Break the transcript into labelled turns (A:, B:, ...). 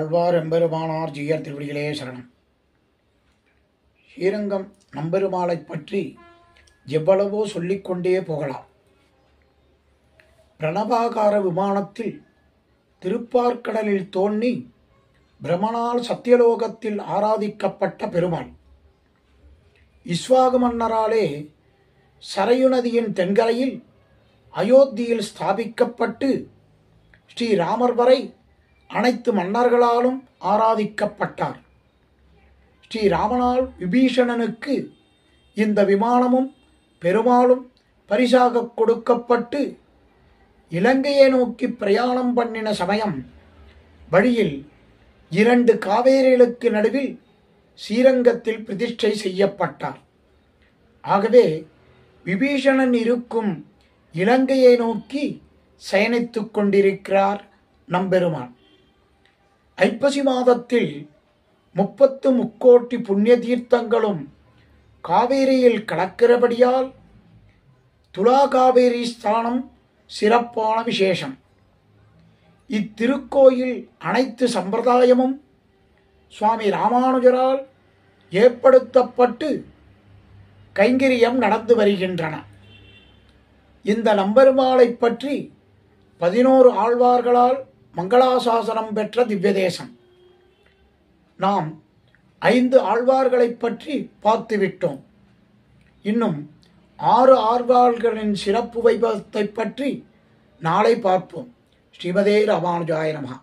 A: ஆழ்வார் எம்பெருமானார் ஜீயர் திருவடிகளே சரணம். ஸ்ரீரங்கம் நம்பெருமாளை பற்றி எவ்வளவோ சொல்லிக்கொண்டே போகலாம். பிரணவாகார விமானத்தில் திருப்பார்க்கடலில் தோன்றி பிரமனால் சத்தியலோகத்தில் ஆராதிக்கப்பட்ட பெருமாள். இஸ்வாகு மன்னராலே சரையு நதியின் தென்கரையில் அயோத்தியில் ஸ்தாபிக்கப்பட்டு ஸ்ரீராமர் வரை அனைத்து மன்னர்களாலும் ஆராதிக்கப்பட்டார். ஸ்ரீராமனால் விபீஷணனுக்கு இந்த விமானமும் பெருமாளும் பரிசாக கொடுக்கப்பட்டு இலங்கையை நோக்கி பிரயாணம் பண்ணின சமயம் வழியில் 2 காவேரிகளுக்கு நடுவில் ஸ்ரீரங்கத்தில் பிரதிஷ்டை செய்யப்பட்டார். ஆகவே விபீஷணன் இருக்கும் இலங்கையை நோக்கி சயனித்துக் கொண்டிருக்கிறார் நம்பெருமான். ஐப்பசி மாதத்தில் 30 முக்கோட்டி புண்ணிய தீர்த்தங்களும் காவேரியில் கலக்கிறபடியால் துலா காவேரி ஸ்தானம் சிறப்பான விசேஷம். இத்திருக்கோயில் அனைத்து சம்பிரதாயமும் சுவாமி ராமானுஜரால் ஏற்படுத்தப்பட்டு கைங்கரியம் நடந்து வருகின்றன. இந்த நம்பெருமாளை பற்றி 11 ஆழ்வார்களால் மங்களாசாசனம் பெற்ற திவ்யதேசம். நாம் 5 ஆழ்வார்களை பற்றி பார்த்துவிட்டோம். இன்னும் 6 ஆழ்வார்களின் சிறப்பு வைபவத்தை பற்றி நாளை பார்ப்போம். ஸ்ரீமதே ராமானுஜாய நமஹ.